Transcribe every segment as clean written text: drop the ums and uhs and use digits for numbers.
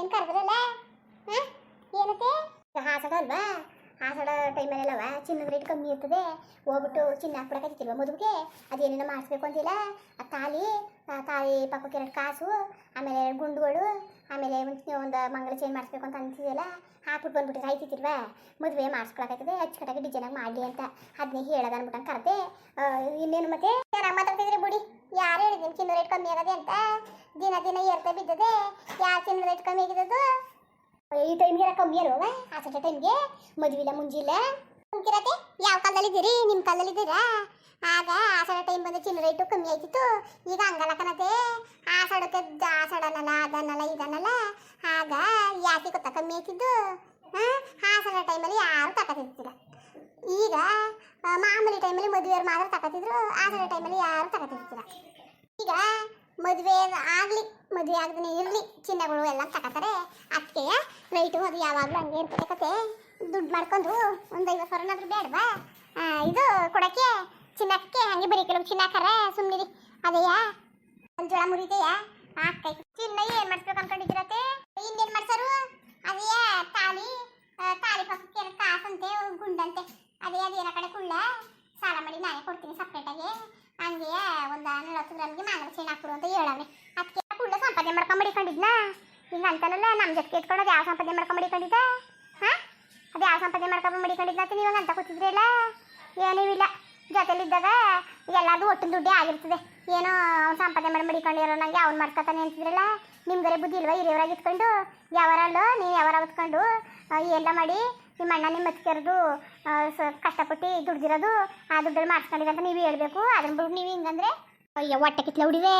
ಏನು ಕರೆದ್ರಲ್ಲ ಹಾಂ ಏನತ್ತೆ ಹಾಸಡ ಅಲ್ವಾ ಹಾಸಡ ಟೈಮಲ್ಲೆಲ್ಲವ ಚಿನ್ನದ ರೇಟ್ ಕಮ್ಮಿ ಇರ್ತದೆ ಹೋಗ್ಬಿಟ್ಟು ಚಿನ್ನ ಹಾಕ್ಬಿಡಕ್ಕಾಗ್ತಿಲ್ವ ಮದುವೆಗೆ ಅದೇನೇನೋ ಮಾಡಿಸ್ಬೇಕು ಅಂತಿಲ್ಲ ಆ ತಾಳಿ ಪಕ್ಕಕ್ಕೆ 2 ಕಾಸು ಆಮೇಲೆ 2 ಗುಂಡುಗಳು ಆಮೇಲೆ ಒಂದು ಮಂಗಳ ಚೇಂಜ್ ಮಾಡಿಸ್ಬೇಕು ಅಂತ ಅಂತಿದೆಯಲ್ಲ ಹಾಕ್ಬಿಟ್ಟು ಬಂದ್ಬಿಟ್ಟಿದ್ರೆ ಆಯ್ತಿಲ್ವಾ ಮದುವೆ ಮಾಡಿಸ್ಕೊಳಕ್ಕಾಗ್ತದೆ ಅಚ್ಚುಕಟ್ಟಾಗಿ ಡಿಸೈನಾಗಿ ಮಾಡಲಿ ಅಂತ ಅದನ್ನೇ ಹೇಳೋದು ಅಂದ್ಬಿಟ್ಟು ಕರೆದೆ ಇನ್ನೇನು ಮತ್ತೆ ಚೆನ್ನಾಗಿ ಮಾತಾಡ್ತಿದ್ರಿ ಬಿಡಿ ಯಾರು ಹೇಳಿದ್ದೀನಿ ಚಿನ್ನ ರೇಟ್ ಕಮ್ಮಿ ಆಗದೆ ಅಂತ ದಿನ ಏರ್ತಾ ಬಿದ್ದದೆ ಯಾರು ಚಿನ್ನ ರೇಟ್ ಕಮ್ಮಿ ಆಗಿದ್ದು ಈ ಟೈಮ್ಗೆಲ್ಲ ಕಮ್ಮಿ ಅಲ್ವ ಆಸಟ ಟೈಮ್ಗೆ ಮದುವಿಲ್ಲ ಮುಂಜಿಲ್ಲ ಮುಂಕಿರತ್ತೆ ಯಾವ ಕಾಲದಲ್ಲಿದ್ದೀರಿ ನಿಮ್ಮ ಕಾಲದಲ್ಲಿದ್ದೀರಾ ಆಗ ಆಸಡ ಟೈಮ್ ಬಂದು ಚಿನ್ನ ರೇಟು ಕಮ್ಮಿ ಆಯ್ತಿತ್ತು ಈಗ ಹಂಗಲ್ಲ ಕಣತೆ ಆಸಡಕ್ಕೆ ಆಸಡನಲ್ಲ ಅದನ್ನಲ್ಲ ಇದನ್ನಲ್ಲ ಆಗ ಯಾಕೆ ಗೊತ್ತಾ ಕಮ್ಮಿ ಆಯ್ತಿದ್ದು ಆಸಡ ಟೈಮಲ್ಲಿ ಯಾರು ತಗೋತಿರ್ತಿಲ್ಲ ಈಗ ಮಾಮೂಲಿ ಟೈಮಲ್ಲಿ ಮದುವೆಯವ್ರು ಮಾತ್ರ ತಗೋತಿದ್ರು ಆಸಡ ಟೈಮಲ್ಲಿ ಯಾರು ತಗೋತಿರ್ತಿಲ್ಲ ಈಗ ಮದುವೆ ಆಗಲಿ ಮದುವೆ ಆಗದೇ ಇರಲಿ ಚಿನ್ನಗಳು ಎಲ್ಲ ತಗೋತಾರೆ ಅದಕ್ಕೆ ರೈಟು ಅದು ಯಾವಾಗಲೂ ಹಂಗೆ ಇರ್ತದೆ ಕತೆ ದುಡ್ಡು ಮಾಡ್ಕೊಂಡು ಒಂದು 50,000 ಬೇಡವಾ ಇದು ಕೊಡೋಕ್ಕೆ ಚಿನ್ನಕ್ಕೆ ಹಂಗೆ ಬರೀ ಕೆಲವು ಚಿನ್ನ ಹಾಕಾರ ಸುಮ್ಮನಿರಿ ಅದೇಯಾ ಒಂದು ಜೋಳ ಮುರಿದೆಯಾ ಆಗ್ತೈತೆ ಚಿನ್ನ ಏನು ಮಾಡಿಸ್ಬೇಕು ಅನ್ಕೊಂಡಿದ್ದೀರತ್ತೆ ಇನ್ನೇನು ಮಾಡ್ಸಾರು ಅದೇಯಾ ತಾಳಿ ಪಕ್ಕಕ್ಕೆ 2 ಕಾಸಂತೆ ಗುಂಡಂತೆ ಅದೇನೋ ಕಡೆ ಕುಳ್ಳ ಸಾಲ ಮಾಡಿ ನಾನೇ ಕೊಡ್ತೀನಿ ಸಪ್ರೇಟಾಗಿ ಹಂಗೆ ಒಂದು 40 ಗ್ರಾಮ್ಗೆ ಮಂಗಳ ಚೈನ್ ಹಾಕ್ಬಿಡು ಅಂತ ಹೇಳವ್ರೆ ಅದಕ್ಕೆ ಕುಳ್ಳ ಸಂಪಾದನೆ ಮಾಡ್ಕೊಂಬಿಡಿಕೊಂಡಿದ್ನಾ ಹಿಂಗೆ ಅಂತಲ್ಲ ನಮ್ಮ ಜೊತೆಗೆ ಎತ್ಕೊಳ್ಳೋದು ಯಾವ ಸಂಪಾದನೆ ಮಾಡ್ಕೊಂಬಿಡಿಕೊಂಡಿದ್ದ ಹಾಂ ಅದು ಯಾವ ಸಂಪಾದನೆ ಮಾಡ್ಕೊಂಬಿಡಿಕೊಂಡಿದ್ದ ಅಂತ ನೀವು ಅಂತ ಕೂತಿದ್ರಲ್ಲ ಏನೂ ಇಲ್ಲ ಜೊತೆಲಿದ್ದಾಗ ಎಲ್ಲಾದು ಒಟ್ಟಿನ ದುಡ್ಡೇ ಆಗಿರ್ತದೆ ಏನೋ ಅವ್ನು ಸಂಪಾದನೆ ಮಾಡಿ ಮಡಿಕೊಂಡಿರೋ ನನಗೆ ಅವ್ನು ಮಾಡ್ಕೊತಾನೆ ಅಂತಿದ್ರಲ್ಲ ನಿಮ್ಗರೆ ಬುದ್ಧಿ ಇಲ್ವಾ ಹಿರಿಯವರಾಗಿ ಇತ್ಕೊಂಡು ಯಾವರಲ್ಲೋ ನೀವು ಯಾವಾರ ಹೊತ್ಕೊಂಡು ಎಲ್ಲ ಮಾಡಿ ನಿಮ್ಮ ಅಣ್ಣ ನಿಮ್ಮ ಮತ್ಕರ್ದು ಕಷ್ಟಪಟ್ಟು ದುಡ್ದಿರೋದು ಆ ದುಡ್ಡಲ್ಲಿ ಮಾಡಿಸ್ಕೊಂಡಿದೆ ಅಂತ ನೀವು ಹೇಳ್ಬೇಕು ಅದನ್ನ ಬಿಟ್ಟು ನೀವು ಹಿಂಗಂದ್ರೆ ಅಯ್ಯೋ ಹೊಟ್ಟೆ ಕಿತ್ಲ ಹುಡಿವೆ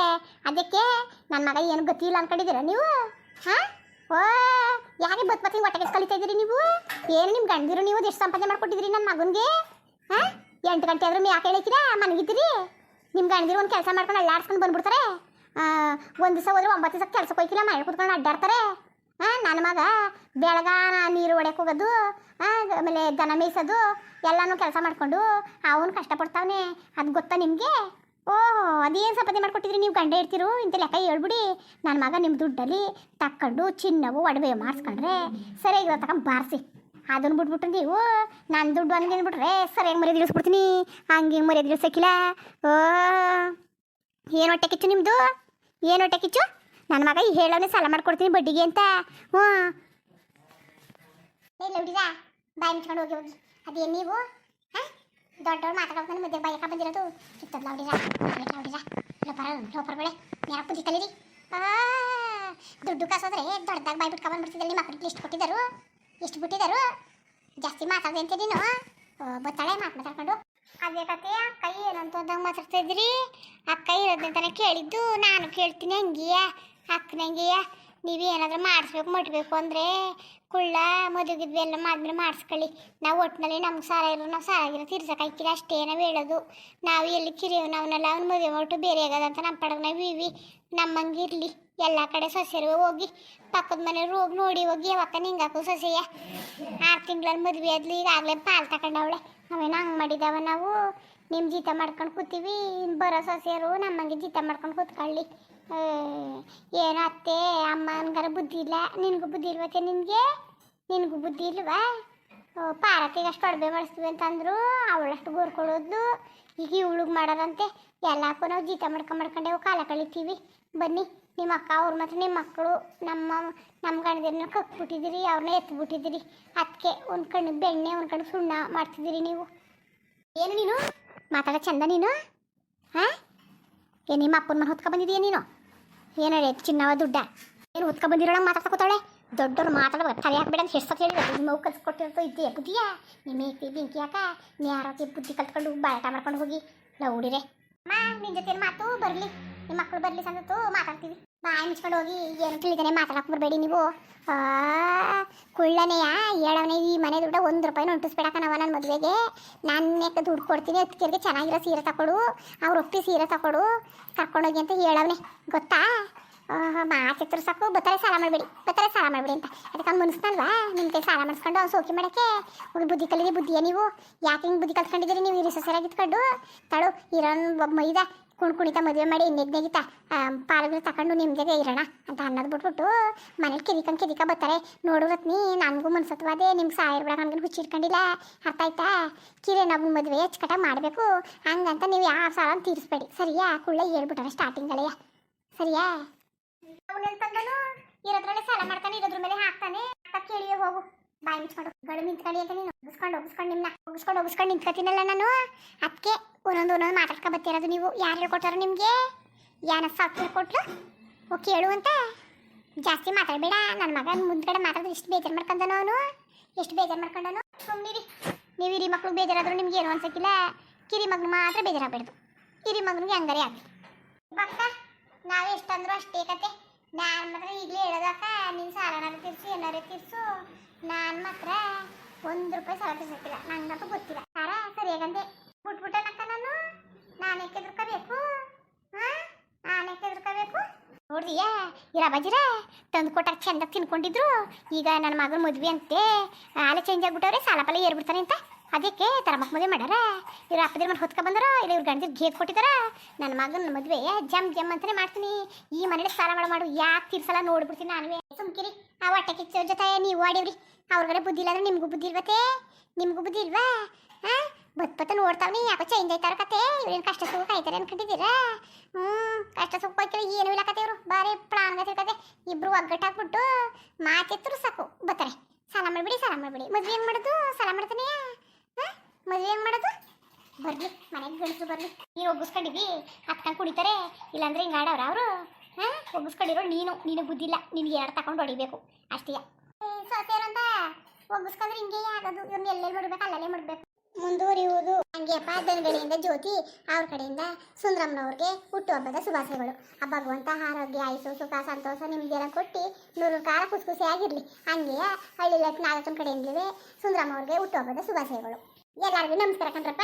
ಅದಕ್ಕೆ ನನ್ನ ಮಗ ಏನು ಗತಿ ಇಲ್ಲ ಅನ್ಕೊಂಡಿದ್ದೀರ ನೀವು ಹಾಂ ಓ ಯಾಕೆ ಬತ್ತಿ ಹೊಟ್ಟೆ ಕಿತ್ ಕಲಿತಾ ಇದ್ದೀರಿ ನೀವು ಏನು ನಿಮ್ಮ ಗಂಡಿರು ನೀವು ಎಷ್ಟು ಸಂಪಾದನೆ ಮಾಡ್ಕೊಟ್ಟಿದ್ದೀರಿ ನನ್ನ ಮಗನಿಗೆ ಹಾಂ 8 ಗಂಟೆ ಆದ್ರೂ ಯಾಕೆ ಹೇಳಿದ್ದೀರಾ ಮನಗಿದ್ದೀರಿ ನಿಮ್ಮ ಗಂಡಿರು ಒಂದು ಕೆಲಸ ಮಾಡ್ಕೊಂಡು ಅಲ್ಲಾಡ್ಸ್ಕೊಂಡು ಬಂದ್ಬಿಡ್ತಾರೆ ಒಂದು ದಿವಸ ಹೋದ್ರೆ 9 ದಿವಸ ಕೆಲಸಕ್ಕೆ ಹೋಯ್ತಿಲ್ಲ ಮನೆ ಕೂತ್ಕೊಂಡು ಅಡ್ಡಾಡ್ತಾರೆ ನನ್ನ ಮಗ ಬೆಳಗಾನ ನೀರು ಹೊಡೆಯಕ್ಕೆ ಹೋಗೋದು ಆಮೇಲೆ ದನ ಮೇಯಿಸೋದು ಎಲ್ಲನೂ ಕೆಲಸ ಮಾಡಿಕೊಂಡು ಅವನು ಕಷ್ಟಪಡ್ತಾವನೆ ಅದು ಗೊತ್ತಾ ನಿಮಗೆ ಓಹ್ ಅದೇನು ಸಂಪಾದನೆ ಮಾಡ್ಕೊಟ್ಟಿದ್ರಿ ನೀವು ಗಂಡ ಇರ್ತಿರು ಇಂಥ ಲೆಕ್ಕ ಹೇಳ್ಬಿಡಿ ನನ್ನ ಮಗ ನಿಮ್ಮ ದುಡ್ಡಲ್ಲಿ ತಕ್ಕೊಂಡು ಚಿನ್ನವು ಒಡವೆ ಮಾಡಿಸ್ಕೊಂಡ್ರೆ ಸರಿಯಾಗಿರೋ ತಗೊಂಡು ಬಾರಿಸಿ ಅದನ್ನು ಬಿಟ್ಬಿಟ್ರೆ ನೀವು ನನ್ನ ದುಡ್ಡು ಹಂಗೆ ಅಂದ್ಬಿಟ್ರೆ ಸರಿಯಾಗಿ ಮರ್ಯಾದೆ ಇಳಿಸ್ಬಿಡ್ತೀನಿ ಹಂಗೆ ಮರ್ಯಾದೆ ಇಳಿಸೋಕ್ಕಿಲ್ಲ ಓ ಏನು ಹೊಟ್ಟೆ ಕಿಚ್ಚು ನಿಮ್ಮದು ಏನು ಹೊಟ್ಟೆ ಕಿಚ್ಚು ನನ್ನ ಮಗ ಈ ಹೇಳೋನೆ ಸಾಲ ಮಾಡ್ಕೊಡ್ತೀನಿ ಬಡ್ಡಿಗೆ ಅಂತ ಹ್ಞೂ ಇಲ್ಲ ಹುಡುಗ ಬಾಯಿ ಮುಚ್ಕೊಂಡು ಹೋಗಿ ಅದೇನು ನೀವು ಹಾಂ ದೊಡ್ಡವ್ರು ಮಾತಾಡೋದು ಮಧ್ಯೆ ಬಾಯಕ ಬಂದಿರೋದು ಕಿತ್ತದ್ಲ ಹುಡುಗ ಲೋಪರ್ ಬೆಳೆ ಯಾರ ಬುದ್ಧಿ ಕಲೀರಿ ದುಡ್ಡು ಕಾಸೋದ್ರೆ ದೊಡ್ಡದಾಗಿ ಬಾಯಿ ಬಿಟ್ಕೊಂಡ್ಬಂದ್ಬಿಡ್ತಿದ್ದಲ್ಲಿ ನಿಮ್ಮ ಮಕ್ಕಳಿಗೆ ಎಷ್ಟು ಬಿಟ್ಟಿದ್ದಾರು ಜಾಸ್ತಿ ಮಾತಾಡದೆ ಅಂತ ನೀನು ಬತ್ತಾಳೆ ಮಾತಾಡ್ಕೊಂಡು ಅದೇ ಕತೆ ಅಕ್ಕ ಏನಂತ ಅಂದಂಗೆ ಮಾತಾಡ್ತಾ ಇದ್ರಿ ಅಕ್ಕ ಇರೋದಂತಾನೆ ಕೇಳಿದ್ದು ನಾನು ಕೇಳ್ತೀನಿ ಹಂಗೆಯ ಅಕ್ಕನಂಗೆಯ ನೀವು ಏನಾದರೂ ಮಾಡಿಸ್ಬೇಕು ಮಟ್ಬೇಕು ಅಂದರೆ ಕುಳ್ಳ ಮದುವೆಗಿದ್ವಿ ಎಲ್ಲ ಮಾಡಿದ್ರೆ ಮಾಡಿಸ್ಕೊಳ್ಳಿ ನಾವು ಒಟ್ಟಿನಲ್ಲಿ ನಮ್ಗೆ ಸಾಲ ಇರೋ ನಾವು ಸಾಲ ಆಗಿರೋ ತೀರ್ಸೋಕ್ಕಾಯ್ತಿಲ್ಲ ಅಷ್ಟೇ ನಾವು ಹೇಳೋದು ನಾವು ಎಲ್ಲಿ ಕಿರಿಯವು ನಾವನ್ನೆಲ್ಲ ಅವ್ನು ಮದುವೆ ಒಟ್ಟು ಬೇರೆ ಆಗೋದಂತ ನಮ್ಮ ಪಡಗ ನಾವು ಇವಿ ನಮ್ಮಂಗೆ ಇರಲಿ ಎಲ್ಲ ಕಡೆ ಸೊಸೆರು ಹೋಗಿ ಪಕ್ಕದ ಮನೆಯವ್ರು ಹೋಗಿ ನೋಡಿ ಹೋಗಿ ಯಾವಕ್ಕ ನಿಂಗಾಕು ಸೊಸೆಯ 6 ತಿಂಗಳಲ್ಲಿ ಮದುವೆ ಆದ್ಲಿ ಈಗಾಗಲೇ ಪಾಲು ತಗೊಂಡವಳೆ ನಾವೇನು ಹಂಗೆ ಮಾಡಿದಾವ ನಾವು ನಿಮ್ಮ ಜೀತ ಮಾಡ್ಕೊಂಡು ಕೂತೀವಿ ಬರೋ ಸೊಸೆಯರು ನಮ್ಮಂಗೆ ಜೀತ ಮಾಡ್ಕೊಂಡು ಕೂತ್ಕೊಳ್ಳಿ ಏನು ಅತ್ತೆ ಅಮ್ಮನಿಗಾರ ಬುದ್ಧಿ ಇಲ್ಲ ನಿನಗೂ ಬುದ್ಧಿ ಇಲ್ವತ್ತೆ ನಿನಗೂ ಬುದ್ಧಿ ಇಲ್ವಾ ಪಾರತಿಗೆ ಅಷ್ಟು ಅಡುಗೆ ಮಾಡಿಸ್ತೀವಿ ಅಂತಂದ್ರು ಅವಳಷ್ಟು ಗೋರ್ಕೊಳ್ಳೋದು ಈಗ ಇವಳಿಗೆ ಮಾಡೋರಂತೆ ಎಲ್ಲಕ್ಕೂ ನಾವು ಜೀತ ಮಾಡ್ಕೊಂಡೇವು ಕಾಲ ಕಳಿತೀವಿ ಬನ್ನಿ ನಿಮ್ಮ ಅಕ್ಕ ಅವ್ರು ಮಾತ್ರ ನಿಮ್ಮ ಮಕ್ಕಳು ನಮ್ಮ ಗಂಡದಿರನ್ನ ಕಕ್ಬಿಟ್ಟಿದ್ದೀರಿ ಅವ್ರನ್ನ ಎತ್ಬಿಟ್ಟಿದ್ದೀರಿ ಅದಕ್ಕೆ ಒಂದು ಕಣ್ಣು ಬೆಣ್ಣೆ ಒಂದು ಕಣ್ಣು ಸುಣ್ಣ ಮಾಡ್ತಿದ್ದೀರಿ ನೀವು ಏನು ನೀನು ಮಾತಾಡೋ ಚಂದ ನೀನು ಹಾಂ ಏನು ನಿಮ್ಮ ಅಪ್ಪನ ಮನೆ ಹೊತ್ಕೊಬಂದಿದ್ದೀಯ ನೀನು ಏನು ಹೇಳಿ ಚಿನ್ನವ ದುಡ್ಡ ಏನು ಹೊತ್ಕೊಬಂದಿರೋಣ ಮಾತಾಡ್ಕೊತಾಳೆ ದೊಡ್ಡವ್ರು ಮಾತಾಡೋದು ತಲೆ ಹಾಕ್ಬೇಡ ಅಂತ ಎಷ್ಟು ಸತಿ ಹೇಳಿದ್ರು ನಿಮ್ಮ ಕಲ್ಸಿ ಕೊಟ್ಟಿರ್ತು ಇದೆಯಾ ಬುದ್ಧಿಯಾ ನಿಮ್ಮ ಐತಿ ಬೆಂಕಿ ಯಾಕ ನೀ ಯಾರೋಕ್ಕೆ ಬುದ್ಧಿ ಕಲ್ತ್ಕೊಂಡು ಬಾಟ ಮಾಡ್ಕೊಂಡು ಹೋಗಿ ಲೌಡಿರೆ ಅಮ್ಮ ನಿನ್ನ ಜೊತೆ ಮಾತು ಬರಲಿ ನಿಮ್ಮ ಮಕ್ಕಳು ಬರಲಿ ಸಂದತ್ತು ಮಾತಾಡ್ತೀವಿ ಬಾಯಿ ಮುಚ್ಕೊಂಡು ಹೋಗಿ ಏನು ತಿಳಿದಾನೆ ಮಾತಾಡಕ್ಕೆ ಬರಬೇಡಿ ನೀವು ಕುಳ್ಳನೆಯ ಹೇಳವನೇ ಈ ಮನೆ ದುಡ್ಡ ₹1 ಹೊಂಟಿಸ್ಬೇಡಕ್ಕ ನಾವು ನನ್ನ ಮದುವೆಗೆ ನಾನೇ ದುಡ್ಡು ಕೊಡ್ತೀನಿ ಅದಕ್ಕೆ ಚೆನ್ನಾಗಿರೋ ಸೀರೆ ತಗೊಡು ಅವ್ರು ಒಪ್ಪಿ ಸೀರೆ ತಗೊಡು ಕರ್ಕೊಂಡೋಗಿ ಅಂತ ಹೇಳವನೇ ಗೊತ್ತಾ ಮಾತಿತ್ರ ಸಾಕು ಬತ್ತಾರೆ ಸಾಲ ಮಾಡಬೇಡಿ ಅಂತ ಅದಕ್ಕೆ ಅವ್ನು ಮನಸ್ನಲ್ವಾ ನಿಮ್ಮ ಕೈ ಸಾಲ ಮಾಡಿಸ್ಕೊಂಡು ಅವ್ನು ಸೋಕಿ ಮಾಡೋಕ್ಕೆ ಹೋಗಿ ಬುದ್ಧಿ ಕಲಿಗೆ ಬುದ್ಧಿಯ ನೀವು ಯಾಕೆ ಹಿಂಗೆ ಬುದ್ಧಿ ಕಲ್ತ್ಕೊಂಡಿದ್ದೀರಿ ನೀವು ಇರಿ ಸೊಸೆರಾಗಿ ಇತ್ಕೊಂಡು ತಳು ಇರೋನ್ ಮೈದ ಕುಣಿತ ಮದುವೆ ಮಾಡಿ ಇನ್ನೆಗ್ನೆಗಿತ ಪಾಲುಗಳು ತಗೊಂಡು ನಿಮ್ಗೆ ಇರೋಣ ಅಂತ ಅನ್ನೋದು ಬಿಟ್ಬಿಟ್ಟು ಮನೇಲಿ ಕೆದಿಕ ಬರ್ತಾರೆ. ನೋಡುವತ್ನಿ ನನಗೂ ಮನ್ಸತ್ವಾದೆ ನಿಮ್ಗೆ ಸಾವಿರ ಬಿಡ ನನ್ಗೆ ಹುಚ್ಚಿಟ್ಕೊಂಡಿಲ್ಲ, ಅರ್ಥ ಆಯ್ತಾ? ಕಿರೆ ನಾವು ಮದುವೆ ಅಚ್ಚುಕಟ್ಟಾಗಿ ಮಾಡಬೇಕು ಹಂಗಂತ ನೀವು ಯಾವ ಸಾಲ ತೀರಿಸ್ಬೇಡಿ, ಸರಿಯಾ? ಕುಳ್ಳ ಹೇಳ್ಬಿಟ್ಟಾರೆ ಸ್ಟಾರ್ಟಿಂಗಳೆಯ, ಸರಿಯಾ? ಅವನೇನು ತಂದನು ಇರೋದ್ರಲ್ಲೇ ಸಾಲ ಮಾಡ್ತಾನೆ, ಇರೋದ್ರ ಮೇಲೆ ಹಾಕ್ತಾನೆ. ಕೇಳಿಯೇ ಹೋಗು, ಬಾಯಿ ಮುಚ್ಕೊಂಡು ಗಡು ನಿಂತ್ಕೊಳ್ಳಿ ಅಂತ ನೀನು ಒಗಿಸ್ಕೊಂಡು ನಿಂತ್ಕೊತೀನಲ್ಲ ನಾನು. ಅದಕ್ಕೆ ಒಂದೊಂದು ಮಾತಾಡ್ಕೊ ಬರ್ತಿರೋದು ನೀವು. ಯಾರು ಹೇಳ್ಕೊಟ್ಟಾರ ನಿಮಗೆ? ಯಾನ ಸಾಫ್ಟ್ವೇರ್ ಕೊಟ್ಲು ಓ ಕೇಳು ಅಂತ? ಜಾಸ್ತಿ ಮಾತಾಡಬೇಡ. ನನ್ನ ಮಗ ಮುಂದ್ಗಡೆ ಮಾತಾಡಿದ್ರೆ ಎಷ್ಟು ಬೇಜಾರು ಮಾಡ್ಕೊಂಡನು ಅವನು, ಎಷ್ಟು ಬೇಜಾರು ಮಾಡ್ಕೊಂಡನು. ಸುಮ್ಮನಿರಿ ನೀವು. ಹಿರಿ ಮಕ್ಳಿಗೆ ಬೇಜಾರಾದ್ರೂ ನಿಮ್ಗೆ ಏನು ಅನ್ಸಕ್ಕಿಲ್ಲ, ಕಿರಿ ಮಗನ ಮಾತ್ರ ಬೇಜಾರಾಗಬೇಡ್ದು. ಹಿರಿ ಮಗನಿಗೆ ಹಂಗಾರೆ ಆಗಲಿ ಬಕ್ಕ. ನಾವೇ ಎಷ್ಟಂದ್ರೂ ಅಷ್ಟೇ ಕತೆ. ನಾನು ಮಾತ್ರ ಈಗಲೇ ಹೇಳೋದಕ್ಕ, ನಿನ್ನ ಸಾಲನಾರು ತೀರ್ಸು ಏನಾರು ತೀರ್ಸು. ನಾನು ಮಾತ್ರ ₹1 ಸಾಲ ತೀರ್ಸಕ್ಕಿಲ್ಲ, ನಂಗಂತೂ ಗೊತ್ತಿಲ್ಲ. ಸಾರ ಸರಿಯಾಗಂದೆ ಬಿಟ್ಬಿಟ್ಟನಕ್ಕ ನಾನೇ ಕೆದ್ರಕೋಬೇಕು. ನಾನೇ ಕೆದ್ರಕೋಬೇಕು. ನೋಡಿದೀಯಾ ಇರಾಬಾಜಿರ ತಂದು ಕೊಟ್ಟಾಗ ಚೆಂದ ತಿನ್ಕೊಂಡಿದ್ರು. ಈಗ ನನ್ನ ಮಗನ ಮದುವೆ ಅಂತೆ ಹಾಲೆ ಚೇಂಜ್ ಆಗ್ಬಿಟ್ಟವ್ರೆ, ಸಾಲ ಪಾಲ ಏರ್ಬಿಡ್ತಾನೆ ಅಂತ. ಅದಕ್ಕೆ ತರಮಕ್ ಮದುವೆ ಮಾಡ್ಯಾರ. ಇವ್ರು ಅಪ್ಪದಿರ ಮನೆ ಹೊತ್ಕೊ ಬಂದಾರ, ಇಲ್ಲ ಇವ್ರು ಗಂಡದಿರು ಗೇಟ್ ಕೊಟ್ಟಿದಾರ. ನನ್ನ ಮಗನ ಮದುವೆ ಜಮ್ ಅಂತಾನೆ ಮಾಡ್ತೀನಿ. ಈ ಮನೇಲಿ ಸಾಲ ಮಾಡು ಯಾಕೆ ತೀರ್ಸಲ್ಲ ನೋಡ್ಬಿಡ್ತೀನಿ ನಾನುವೇ. ಸುಮ್ಕಿರಿ. ಆ ಹೊಟ್ಟೆ ಕಿಚ್ಚೋರ್ ಜೊತೆ ನೀವು ಆಡಿವ್ರಿ. ಅವ್ರಗಡೆ ಬುದ್ಧಿ ಇಲ್ಲ ಅಂದ್ರೆ ನಿಮಗೂ ಬುದ್ಧಿ ಇಲ್ವತ್ತೆ? ನಿಮಗೂ ಬುದ್ಧಿ ಇಲ್ವಾ? ಬತ್ತ ನೋಡ್ತಾವ್ನಿ ಯಾಕೋ ಚೇಂಜ್ ಆಯ್ತಾರ ಕತೆ. ಇವ್ರೇನು ಕಷ್ಟ ಸುಖ ಕಾಯ್ತಾರೆ ಅನ್ಕೊಂಡಿದ್ದೀರಾ? ಕಷ್ಟ ಸುಖ ಹೋಯ್ತಾರೆ ಏನೂ ಇಲ್ಲ ಕತೆ. ಇವರು ಬಾರಿ ಪ್ರಾಣ ಕತೆ. ಇಬ್ರು ಒಗ್ಗಟ್ಟಾಕ್ಬಿಟ್ಟು ಮಾತೆತ್ತರು ಸಾಕು ಬರ್ತಾರೆ. ಸಾಲ ಮಾಡ್ಬಿಡಿ. ಮದುವೆ ಹೆಂಗ್ ಮಾಡೋದು? ಸಾಲ ಮಾಡ್ತಾನೆ. ಮದುವೆ ಹೆಂಗ್ ಮಾಡೋದು? ಬರ್ಲಿ ಮನೆಗೆ ಗಂಡಸರು ಬರ್ಲಿ. ನೀನು ಒಗ್ಗಿಸ್ಕೊಂಡಿವಿ ಹತ್ಕೊಂಡು ಕುಡಿತಾರೆ, ಇಲ್ಲಾಂದ್ರೆ ಹಿಂಗೆ ಆಡವ್ರ ಅವರು. ಒಗ್ಗಿಸ್ಕೊಂಡಿರೋ ನೀನು ಬುದ್ಧಿ ಇಲ್ಲ, ನಿನ್ಗೆ ಎರಡು ತಗೊಂಡು ಹೊಡಿಬೇಕು ಅಷ್ಟೇ. ಸೊಸೆಯರಂತ ಒಗ್ಗಿಸ್ಕೊಂಡ್ರೆ ಹಿಂಗೆ ಆಗೋದು. ಇವ್ರನ್ನ ಎಲ್ಲೆಲ್ಲಿ ಮಾಡ್ಬೇಕು ಅಲ್ಲಲ್ಲೇ ಮಾಡ್ಬೇಕು. ಮುಂದುವರಿಯುವುದು ಹಂಗೆಪ್ಪ. ದನಗಳಿಂದ ಜ್ಯೋತಿ ಅವ್ರ ಕಡೆಯಿಂದ ಸುಂದ್ರಮ್ಮನವ್ರಿಗೆ ಹುಟ್ಟುಹಬ್ಬದ ಶುಭಾಶಯಗಳು. ಆ ಭಗವಂತ ಆರೋಗ್ಯ ಆಯುಸು ಸುಖ ಸಂತೋಷ ನಿಮ್ಗೆಲ್ಲ ಕೊಟ್ಟು 100 ಕಾಲ ಖುಷಿ ಆಗಿರಲಿ. ಹಂಗೆಯೇ ಹಳ್ಳಿ ನಾಗಪ್ಪನ ಕಡೆಯಿಂದಲೇ ಸುಂದ್ರಮ್ಮ ಅವ್ರಿಗೆ ಹುಟ್ಟುಹಬ್ಬದ ಶುಭಾಶಯಗಳು. ಎಲ್ಲರಿಗೂ ನಮಸ್ಕಾರ ಕಣ್ರಪ್ಪ.